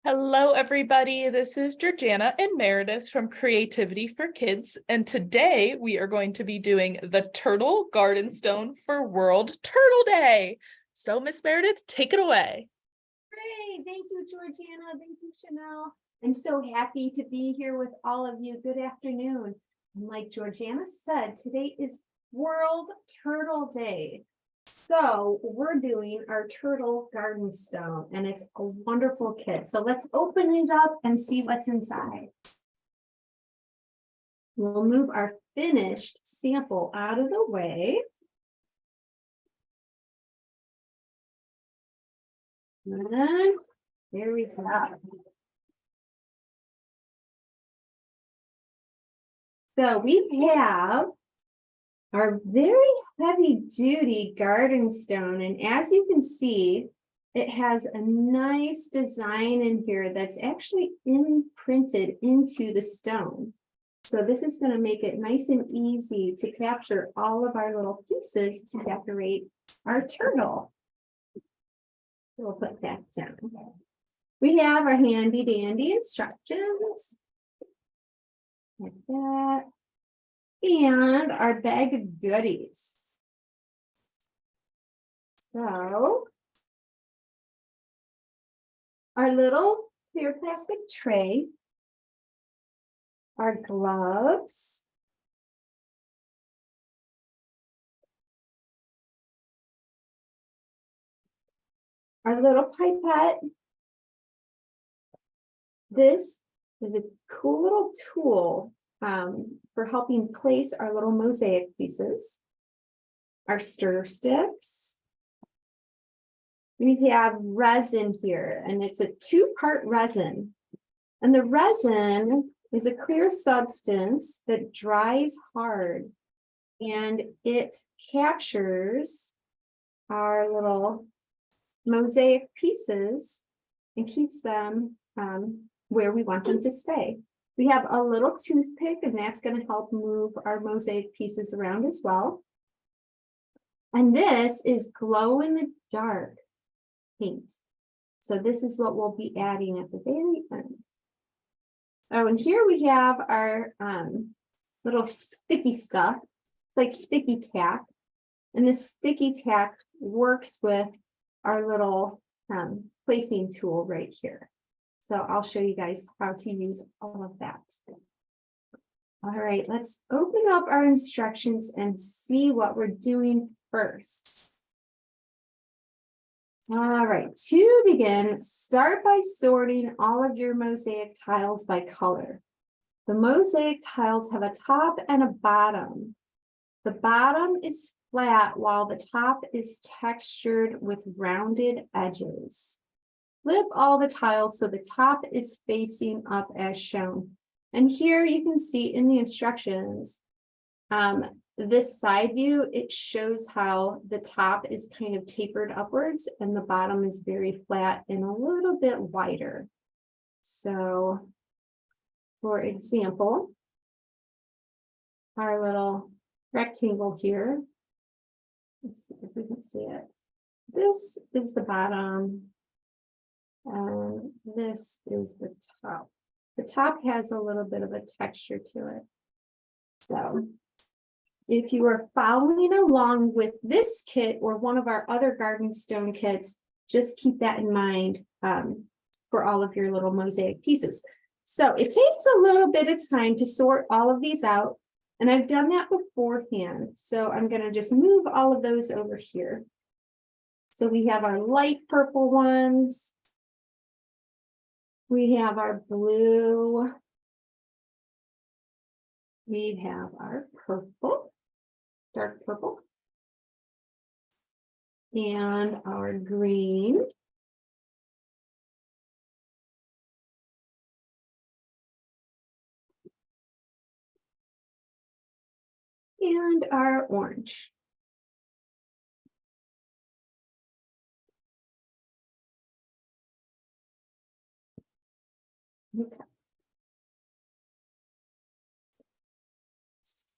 Hello, everybody. This is Georgiana and Meredith from Creativity for Kids, and today we are going to be doing the Turtle Garden Stone for World Turtle Day. So, Miss Meredith, take it away. Great. Thank you, Georgiana. Thank you, Chanel. I'm so happy to be here with all of you. Good afternoon. And like Georgiana said, today is World Turtle Day. So we're doing our turtle garden stone, and it's a wonderful kit. So let's open it up and see what's inside. We'll move our finished sample out of the way. And there we go. So we have our very heavy duty garden stone. And as you can see, it has a nice design in here that's actually imprinted into the stone. So this is going to make it nice and easy to capture all of our little pieces to decorate our turtle. We'll put that down. We have our handy dandy instructions. Like that. And our bag of goodies. So, our little clear plastic tray, our gloves, our little pipette. This is a cool little tool for helping place our little mosaic pieces. Our stir sticks. We have resin here, and it's a two-part resin. And the resin is a clear substance that dries hard, and it captures our little mosaic pieces and keeps them where we want them to stay. We have a little toothpick, and that's going to help move our mosaic pieces around as well. And this is glow in the dark paint. So this is what we'll be adding at the very end. Oh, and here we have our little sticky stuff. It's like sticky tack. And this sticky tack works with our little placing tool right here. So I'll show you guys how to use all of that. All right, let's open up our instructions and see what we're doing first. All right, to begin, start by sorting all of your mosaic tiles by color. The mosaic tiles have a top and a bottom. The bottom is flat while the top is textured with rounded edges. Flip all the tiles so the top is facing up as shown. And here you can see in the instructions, this side view, it shows how the top is kind of tapered upwards and the bottom is very flat and a little bit wider. So, for example, our little rectangle here, let's see if we can see it. This is the bottom. And this is the top. The top has a little bit of a texture to it. So if you are following along with this kit or one of our other garden stone kits, just keep that in mind for all of your little mosaic pieces. So it takes a little bit of time to sort all of these out. And I've done that beforehand. So I'm going to just move all of those over here. So we have our light purple ones. We have our blue. We have our purple, dark purple. And our green. And our orange. Okay.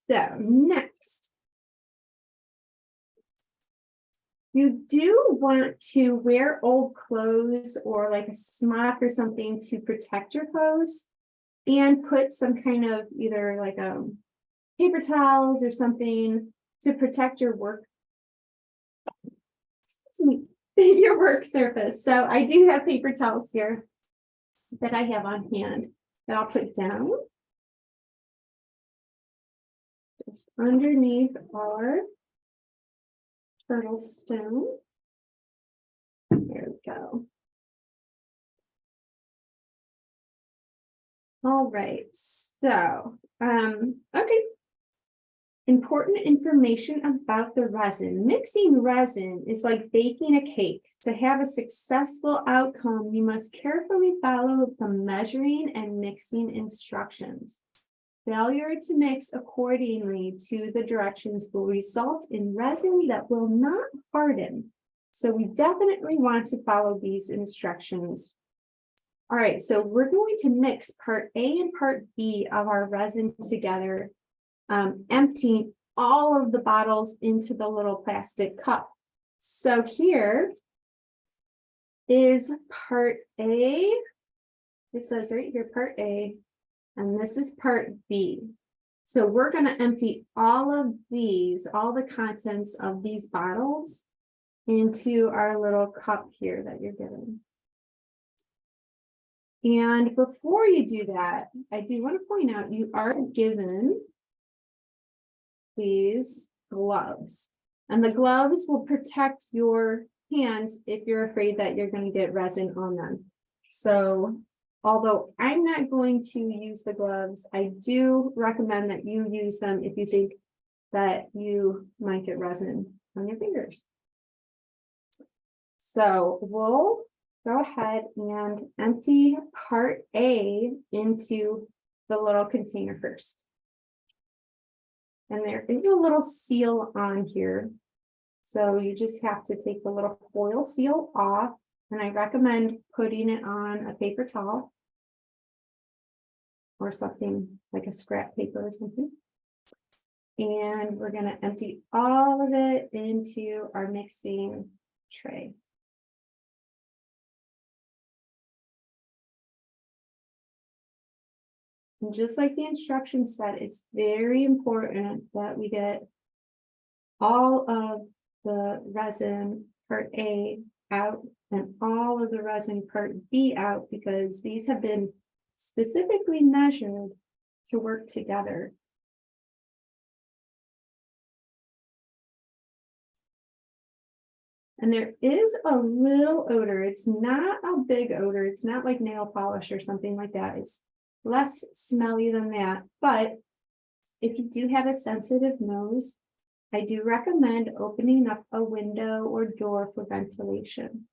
So next, You do want to wear old clothes or like a smock or something to protect your clothes, and put some kind of either like paper towels or something to protect your work, your work surface. So I do have paper towels here that I have on hand that I'll put down just underneath our turtle stone. There we go. All right, so, okay. Important information about the resin. Mixing resin is like baking a cake. To have a successful outcome, you must carefully follow the measuring and mixing instructions. Failure to mix accordingly to the directions will result in resin that will not harden. So we definitely want to follow these instructions. All right, so we're going to mix part A and part B of our resin together, emptying all of the bottles into the little plastic cup. So here is part A. It says right here, part A, and this is part B. So we're going to empty all of these, all the contents of these bottles into our little cup here that you're given. And before you do that, I do want to point out you are given these gloves, and the gloves will protect your hands if you're afraid that you're going to get resin on them. So although I'm not going to use the gloves, I do recommend that you use them if you think that you might get resin on your fingers. So we'll go ahead and empty part A into the little container first. And there is a little seal on here. So you just have to take the little foil seal off. And I recommend putting it on a paper towel or something like a scrap paper or something. And we're going to empty all of it into our mixing tray. And just like the instructions said, it's very important that we get all of the resin part A out and all of the resin part B out, because these have been specifically measured to work together. And there is a little odor. It's not a big odor. It's not like nail polish or something like that. It's less smelly than that. But if you do have a sensitive nose, I do recommend opening up a window or door for ventilation,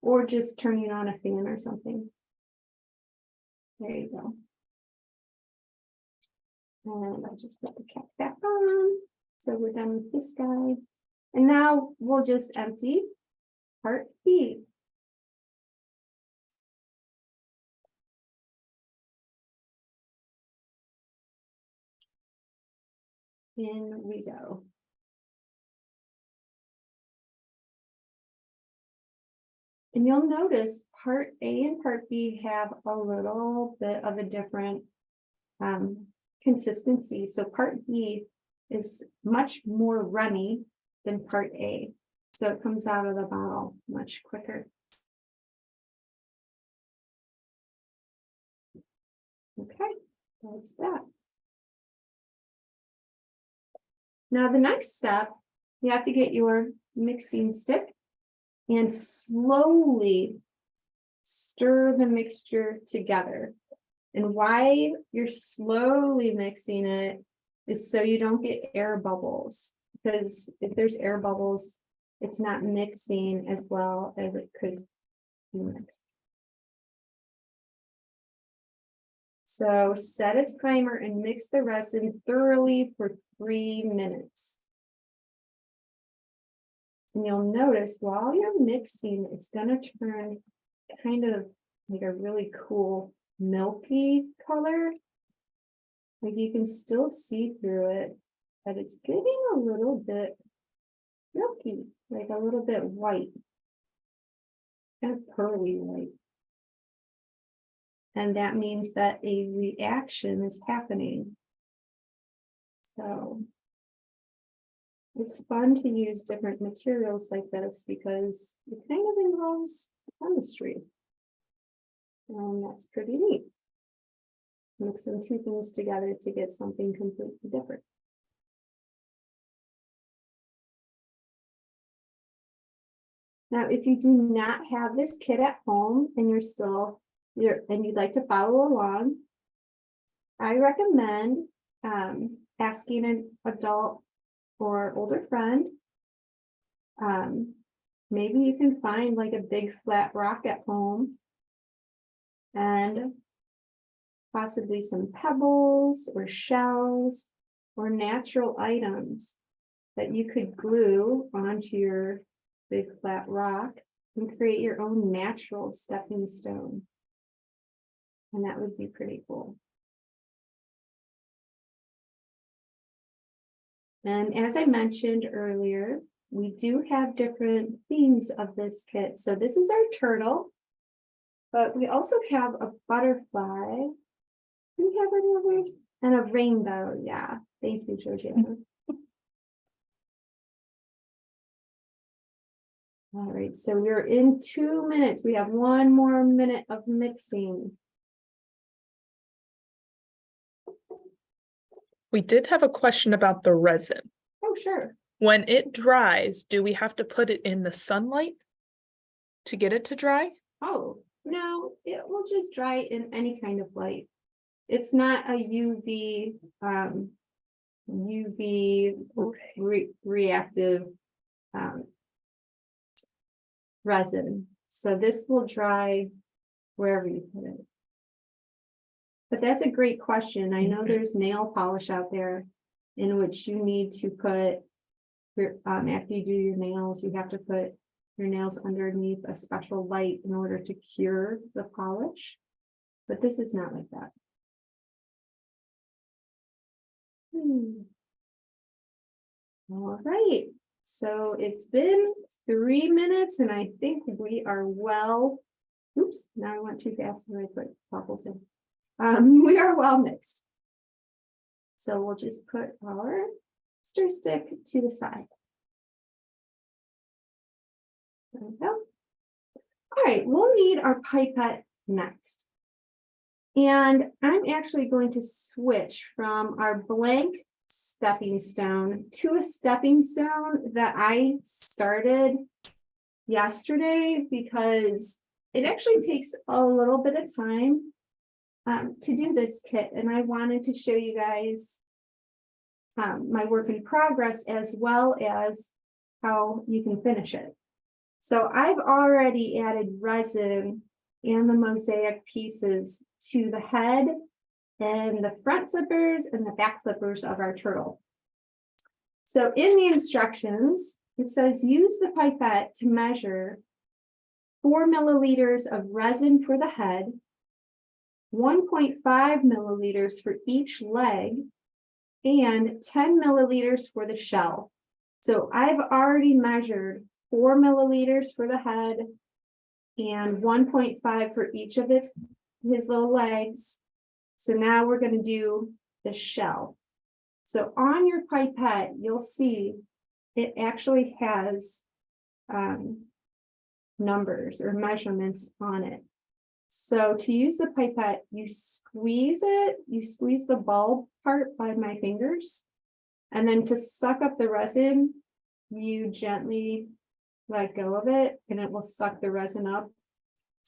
or just turning on a fan or something. There you go. And I'll just put the cap back on. So we're done with this guy. And now we'll just empty part B. In we go. And you'll notice part A and part B have a little bit of a different consistency. So part B is much more runny than part A. So it comes out of the bottle much quicker. Okay, that's that. Now the next step, you have to get your mixing stick and slowly stir the mixture together. And why you're slowly mixing it is so you don't get air bubbles, because if there's air bubbles, it's not mixing as well as it could be mixed. So set a timer and mix the resin thoroughly for 3 minutes. And you'll notice while you're mixing, it's going to turn kind of like a really cool milky color. Like you can still see through it, but it's getting a little bit milky, like a little bit white. Kind of pearly white. And that means that a reaction is happening. So it's fun to use different materials like this because it kind of involves chemistry. And that's pretty neat. Mixing two things together to get something completely different. Now, if you do not have this kit at home and you'd like to follow along, I recommend asking an adult or older friend. Maybe you can find like a big flat rock at home and possibly some pebbles or shells or natural items that you could glue onto your big flat rock and create your own natural stepping stone. And that would be pretty cool. And as I mentioned earlier, we do have different themes of this kit. So this is our turtle, but we also have a butterfly. Do we have any others? And a rainbow. Yeah. Thank you, Georgiana. All right, so we're in 2 minutes. We have 1 more minute of mixing. We did have a question about the resin. Oh, sure. When it dries, do we have to put it in the sunlight to get it to dry? Oh, no, it will just dry in any kind of light. It's not a UV reactive resin. So this will dry wherever you put it. But that's a great question. I know there's nail polish out there in which you need to put after you do your nails, you have to put your nails underneath a special light in order to cure the polish. But this is not like that. All right. So it's been 3 minutes and I think we are well. Oops, now I went too fast and I put bubbles in. We are well mixed. So we'll just put our stir stick to the side. There we go. All right, we'll need our pipette next. And I'm actually going to switch from our blank stepping stone to a stepping stone that I started yesterday because it actually takes a little bit of time to do this kit. And I wanted to show you guys my work in progress as well as how you can finish it. So I've already added resin and the mosaic pieces to the head and the front flippers and the back flippers of our turtle. So in the instructions, it says use the pipette to measure 4 milliliters of resin for the head, 1.5 milliliters for each leg, and 10 milliliters for the shell. So I've already measured 4 milliliters for the head and 1.5 for each of his little legs. So now we're going to do the shell. So on your pipette, you'll see it actually has numbers or measurements on it. So to use the pipette, you squeeze the bulb part by my fingers. And then to suck up the resin, you gently let go of it and it will suck the resin up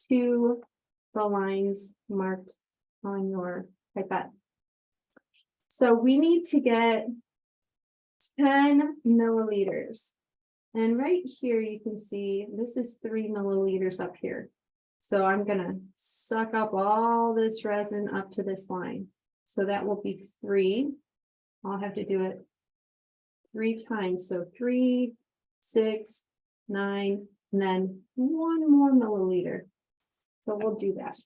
to the lines marked on your pipette. So we need to get 10 milliliters. And right here you can see this is 3 milliliters up here. So I'm going to suck up all this resin up to this line. So that will be 3. I'll have to do it 3 times. So 3, 6, 9, and then 1 more milliliter. So we'll do that.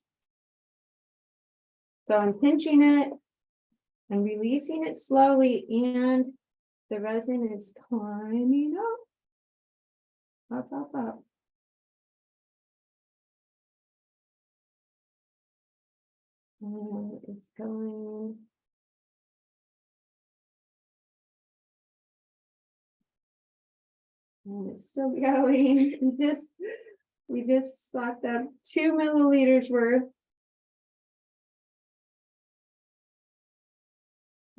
So I'm pinching it and releasing it slowly, and the resin is climbing up. up, up, up. And it's going. And it's still going. We just sucked up 2 milliliters worth.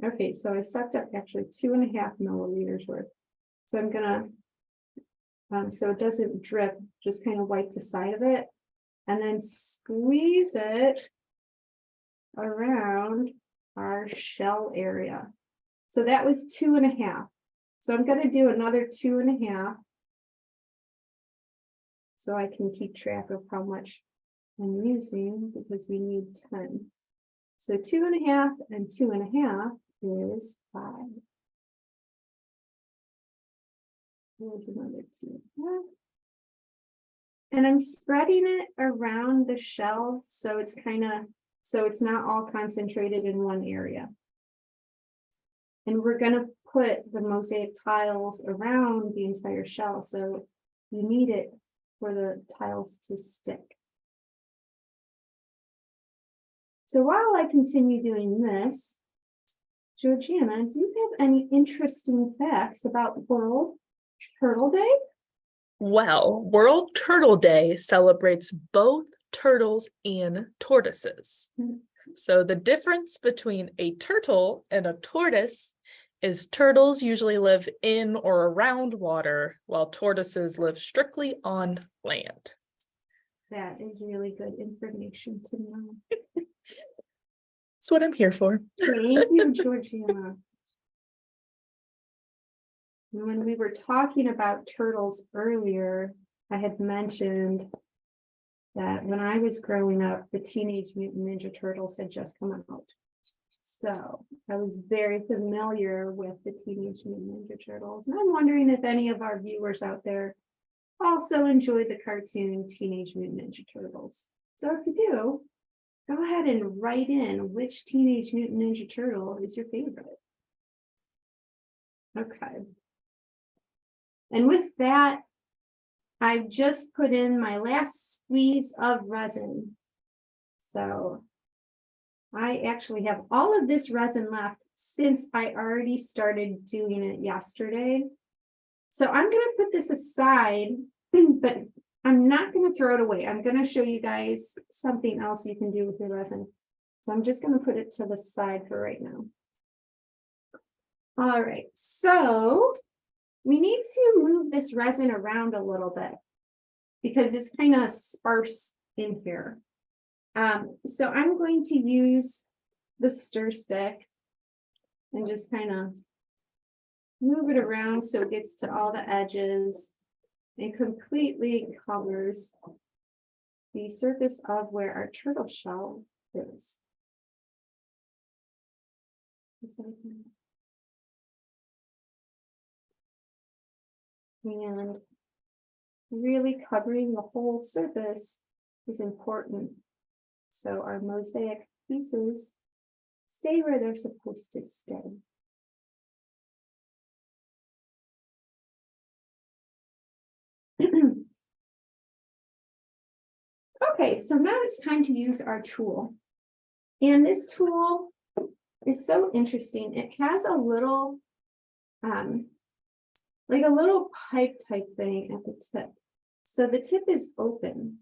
Okay, so I sucked up actually 2.5 milliliters worth. So I'm gonna, so it doesn't drip, just kind of wipe the side of it and then squeeze it around our shell area. So that was 2.5. So I'm gonna do another 2.5. So I can keep track of how much I'm using because we need 10. So 2.5 and 2.5 is 5. Here's another 2.5. And I'm spreading it around the shell so it's so it's not all concentrated in one area. And we're gonna put the mosaic tiles around the entire shell, so you need it for the tiles to stick. So while I continue doing this, Georgiana, do you have any interesting facts about World Turtle Day? Well, World Turtle Day celebrates both turtles and tortoises. So the difference between a turtle and a tortoise is turtles usually live in or around water, while tortoises live strictly on land. That is really good information to know. That's what I'm here for. Thank you, Georgiana. When we were talking about turtles earlier, I had mentioned that when I was growing up, the Teenage Mutant Ninja Turtles had just come out. So I was very familiar with the Teenage Mutant Ninja Turtles. And I'm wondering if any of our viewers out there also enjoy the cartoon Teenage Mutant Ninja Turtles. So if you do, go ahead and write in which Teenage Mutant Ninja Turtle is your favorite. Okay. And with that, I've just put in my last squeeze of resin. So I actually have all of this resin left since I already started doing it yesterday. So I'm going to put this aside, but I'm not going to throw it away. I'm going to show you guys something else you can do with your resin. So I'm just going to put it to the side for right now. All right, so we need to move this resin around a little bit because it's kind of sparse in here. So I'm going to use the stir stick and just kind of move it around so it gets to all the edges and completely covers the surface of where our turtle shell is. And really covering the whole surface is important. So our mosaic pieces stay where they're supposed to stay. Okay, so now it's time to use our tool. And this tool is so interesting. It has a little, like a little pipe type thing at the tip. So the tip is open.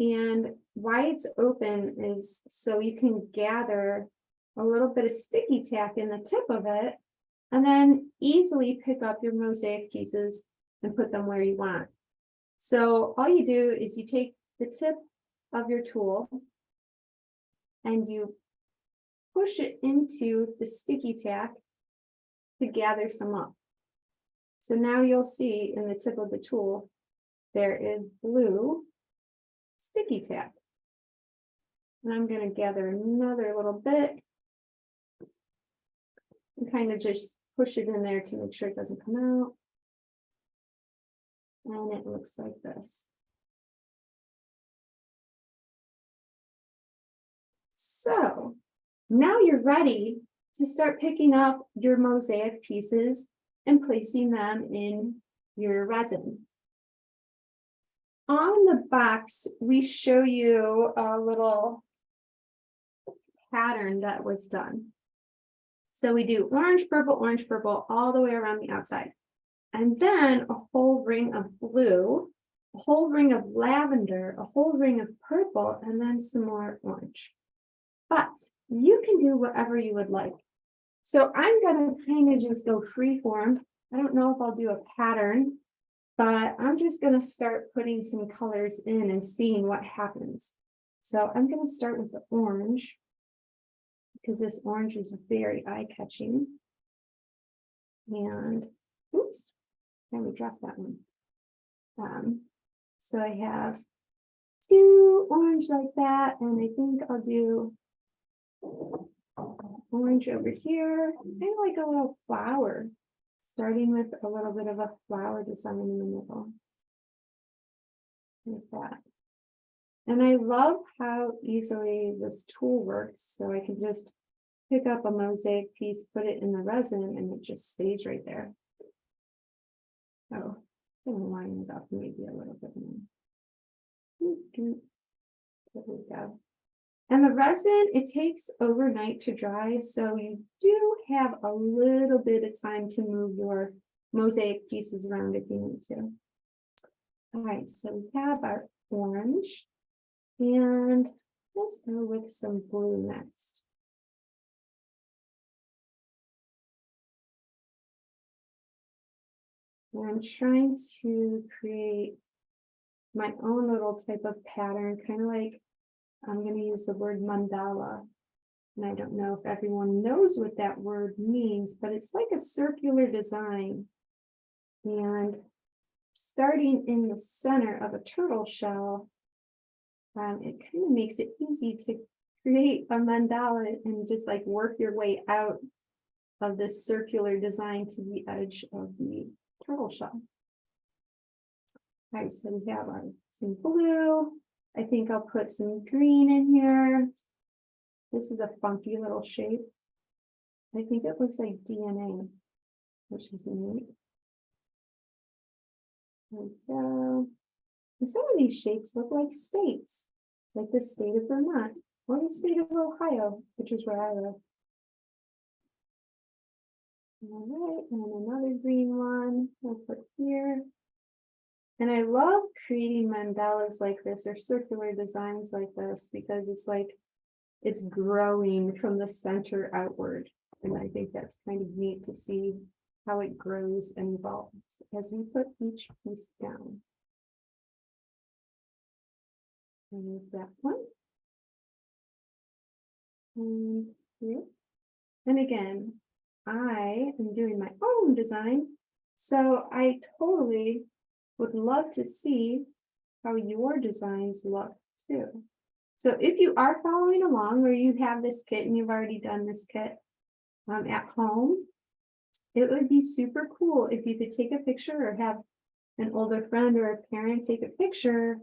And why it's open is so you can gather a little bit of sticky tack in the tip of it and then easily pick up your mosaic pieces and put them where you want. So all you do is you take the tip of your tool and you push it into the sticky tack to gather some up. So now you'll see in the tip of the tool, there is blue sticky tack. And I'm going to gather another little bit and kind of just push it in there to make sure it doesn't come out. And it looks like this. So now you're ready to start picking up your mosaic pieces and placing them in your resin. on the box, we show you a little pattern that was done. So we do orange, purple, all the way around the outside. And then a whole ring of blue, a whole ring of lavender, a whole ring of purple, and then some more orange. But you can do whatever you would like. So I'm gonna kind of just go free form. I don't know if I'll do a pattern, but I'm just gonna start putting some colors in and seeing what happens. So I'm gonna start with the orange, because this orange is very eye-catching. And, oops, let me drop that one. So I have 2 orange like that, and I think I'll do orange over here, kind of like a little flower, starting with a little bit of a flower design in the middle, like that. And I love how easily this tool works. So I can just pick up a mosaic piece, put it in the resin, and it just stays right there. Oh, I'm gonna line it up maybe a little bit more. There we go. And the resin, it takes overnight to dry, so you do have a little bit of time to move your mosaic pieces around if you need to. All right, so we have our orange, and let's go with some blue next. And I'm trying to create my own little type of pattern, kind of like, I'm going to use the word mandala. And I don't know if everyone knows what that word means, but it's like a circular design. And starting in the center of a turtle shell, it kind of makes it easy to create a mandala and just like work your way out of this circular design to the edge of the turtle shell. All right, so we have some blue. I think I'll put some green in here. This is a funky little shape. I think it looks like DNA, which is neat. There we go. And some of these shapes look like states, like the state of Vermont or the state of Ohio, which is where I live. All right, and another green one I'll put here. And I love creating mandalas like this or circular designs like this because it's like it's growing from the center outward. And I think that's kind of neat to see how it grows and evolves as we put each piece down. Remove that one. And here. And again, I am doing my own design, so I totally would love to see how your designs look too. So if you are following along or you have this kit and you've already done this kit at home, it would be super cool if you could take a picture or have an older friend or a parent take a picture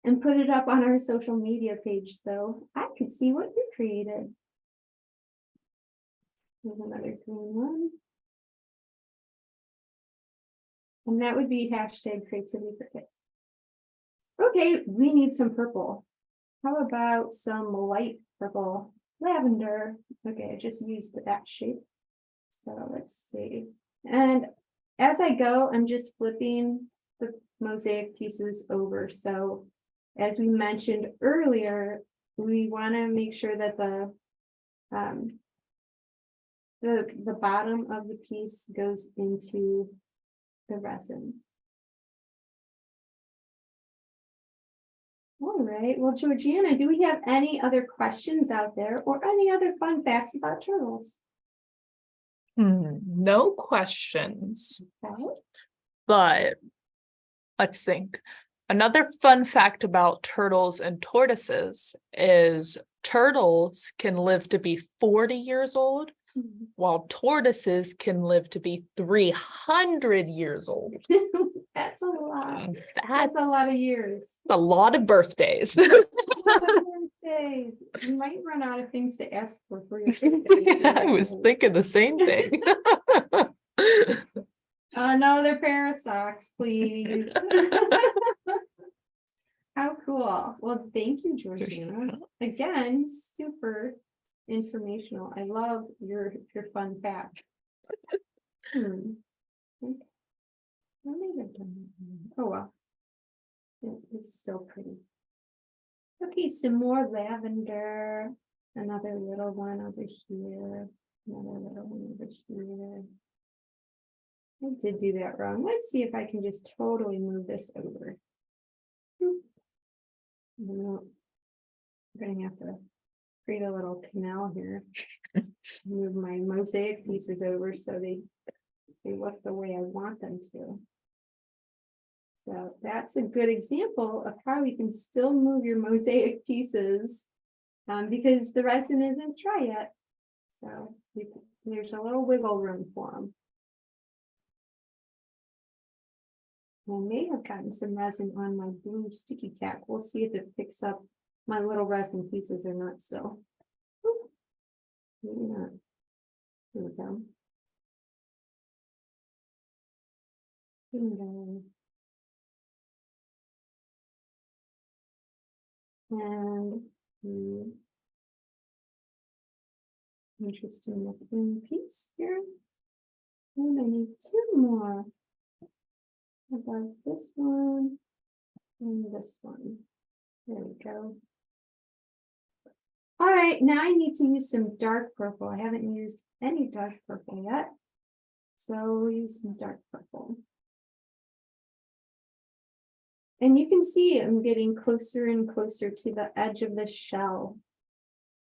and put it up on our social media page so I could see what you created. Here's another green one. And that would be hashtag creativity for kids. Okay, we need some purple. How about some light purple? Lavender. Okay, I just used that shape. So let's see. And as I go, I'm just flipping the mosaic pieces over. So as we mentioned earlier, we want to make sure that the bottom of the piece goes into the resin. All right, well, Georgiana, do we have any other questions out there or any other fun facts about turtles? No questions, Okay. but let's think. Another fun fact about turtles and tortoises is turtles can live to be 40 years old, while tortoises can live to be 300 years old. That's a lot. That's a lot of years. A lot of birthdays. Birthdays. You might run out of things to ask for your birthday. I was thinking the same thing. Another pair of socks, please. How cool. Well, thank you, Georgina. Again, super informational. I love your fun fact. Hmm. Okay. I may have done that. Oh, well. It's still pretty. Okay, some more lavender. Another little one over here. Another little one over here. I did do that wrong. Let's see if I can just totally move this over. No, I'm gonna have to create a little canal here. Move my mosaic pieces over so they look the way I want them to. So that's a good example of how you can still move your mosaic pieces because the resin isn't dry yet. So there's a little wiggle room for them. I may have gotten some resin on my blue sticky tack. We'll see if it picks up my little resin pieces or not still. Maybe not. Here we go. Bingo. And the interesting looking piece here. And I need two more. How about this one and this one? There we go. All right, now I need to use some dark purple. I haven't used any dark purple yet. So we'll use some dark purple. And you can see I'm getting closer and closer to the edge of the shell.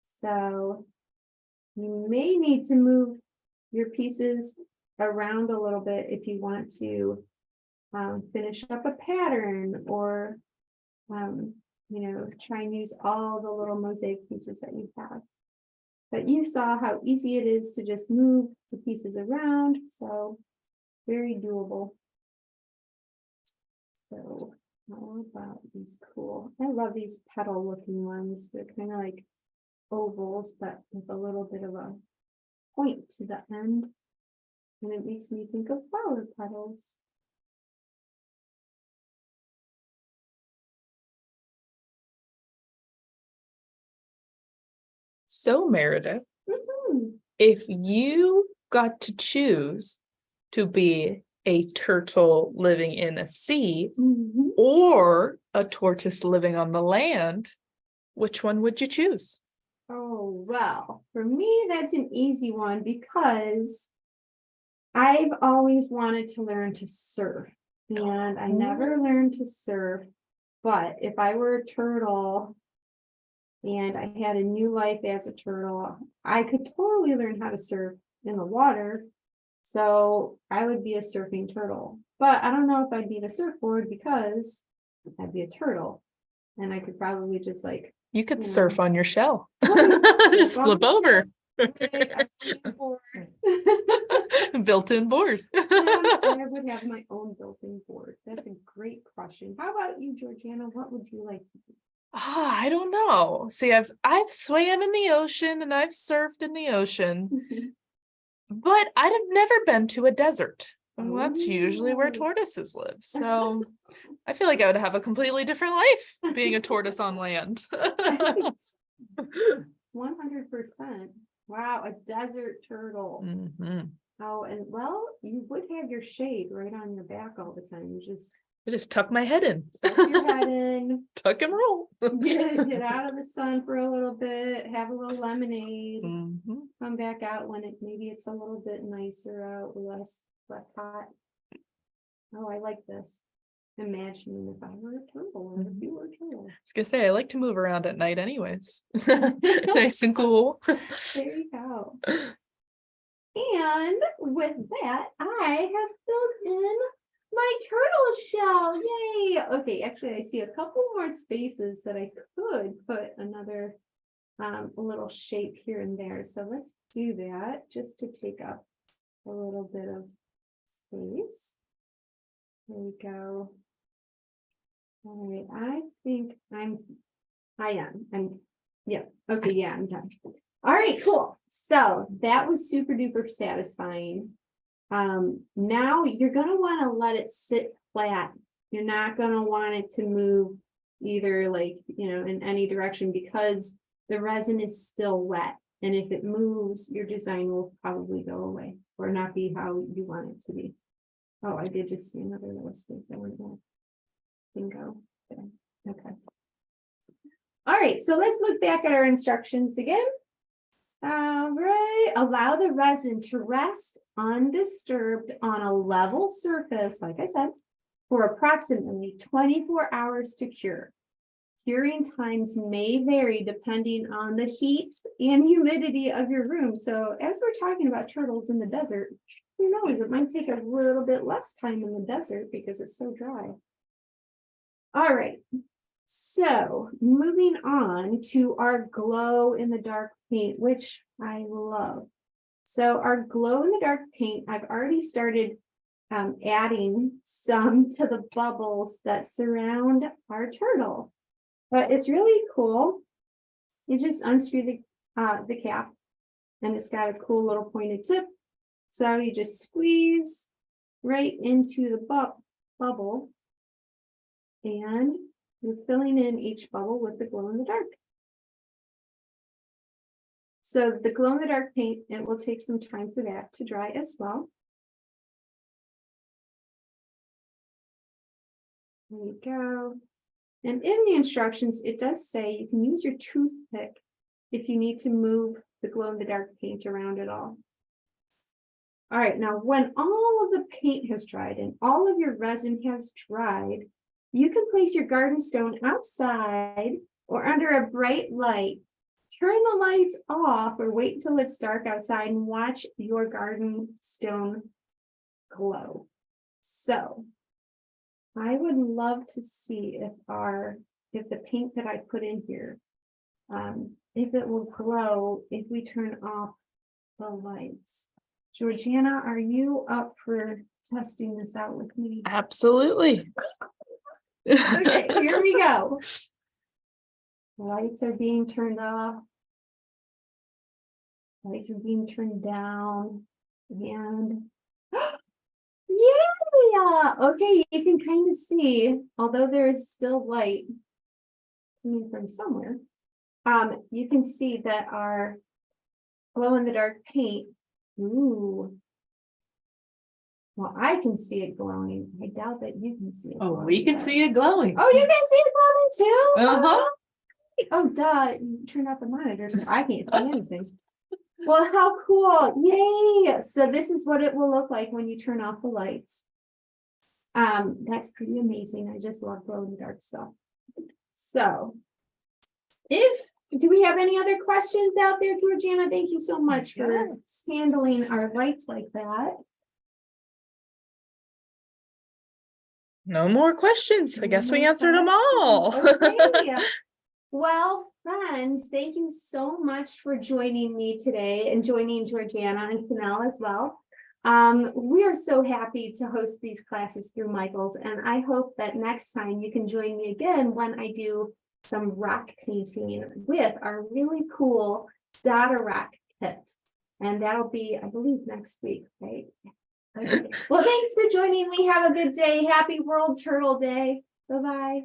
So you may need to move your pieces around a little bit if you want to finish up a pattern or, try and use all the little mosaic pieces that you have. But you saw how easy it is to just move the pieces around. So very doable. So how about these cool? I love these petal looking ones. They're kind of like ovals, but with a little bit of a point to the end. And it makes me think of flower petals. So Meredith, Mhm. if you got to choose to be a turtle living in a sea Mhm. or a tortoise living on the land, which one would you choose? Oh, well, for me, that's an easy one because I've always wanted to learn to surf and I never learned to surf. But if I were a turtle and I had a new life as a turtle, I could totally learn how to surf in the water. So I would be a surfing turtle, but I don't know if I'd be the surfboard because I'd be a turtle and I could probably just like, You could surf on your shell. Right, Just surf on flip over. right, Built-in board. I would have my own built-in board. That's a great question. How about you, Georgiana? What would you like to do? I don't know. See, I've swam in the ocean and I've surfed in the ocean, but I've never been to a desert. And that's usually where Oh. tortoises live. So I feel like I would have a completely different life being a tortoise on land. 100%. Wow, a desert turtle. Mhm. Oh, and well, you would have your shade right on your back all the time. You just I just tuck my head in. tuck your head in, Tuck and roll. get out of the sun for a little bit, have a little lemonade, Mhm. come back out when maybe it's a little bit nicer out, less hot. Oh, I like this. Imagining if I were a turtle or if you were a turtle. I was gonna say I like to move around at night anyways. Nice and cool. There you go. And with that, I have filled in my turtle shell. Yay! Okay, actually, I see a couple more spaces that I could put another a little shape here and there. So let's do that just to take up a little bit of space. There we go. All right, I think I'm yeah, okay, yeah, I'm done. All right, cool. So that was super duper satisfying. Now you're gonna want to let it sit flat. You're not gonna want it to move either like, in any direction because the resin is still wet. And if it moves, your design will probably go away or not be how you want it to be. Oh, I did just see another little space. I want to bingo. Okay. All right, so let's look back at our instructions again. All right, allow the resin to rest undisturbed on a level surface, like I said, for approximately 24 hours to cure. Curing times may vary depending on the heat and humidity of your room. So as we're talking about turtles in the desert, who knows, it might take a little bit less time in the desert because it's so dry. All right, so moving on to our glow in the dark paint, which I love. So our glow in the dark paint, I've already started adding some to the bubbles that surround our turtle. But it's really cool. You just unscrew the cap and it's got a cool little pointed tip. So you just squeeze right into the bubble and you're filling in each bubble with the glow in the dark. So the glow in the dark paint, it will take some time for that to dry as well. There you go. And in the instructions, it does say you can use your toothpick if you need to move the glow in the dark paint around at all. All right, now when all of the paint has dried and all of your resin has dried, you can place your garden stone outside or under a bright light. Turn the lights off or wait until it's dark outside and watch your garden stone glow. So I would love to see if the paint that I put in here, if it will glow if we turn off the lights. Georgiana, are you up for testing this out with me? Absolutely. Okay, here we go. Lights are being turned off. Lights are being turned down. And yeah, okay, you can kind of see, although there's still light coming from somewhere, you can see that our glow in the dark paint, ooh, well, I can see it glowing. I doubt that you can see it. Oh, we can see it glowing. Oh, you can see it glowing too? Uh-huh. Oh, duh, you turned off the monitor, so I can't see anything. Well, how cool. Yay. So this is what it will look like when you turn off the lights. That's pretty amazing. I just love glow in the dark stuff. So do we have any other questions out there, Georgiana? Thank you so much for handling our lights like that. No more questions. I guess we answered them all. Okay. Well, friends, thank you so much for joining me today and joining Georgiana and Canal as well. We are so happy to host these classes through Michael's, and I hope that next time you can join me again when I do some rock painting with our really cool Dada Rock kit. And that'll be, I believe, next week, right? Okay. Well, thanks for joining me. Have a good day. Happy World Turtle Day. Bye-bye.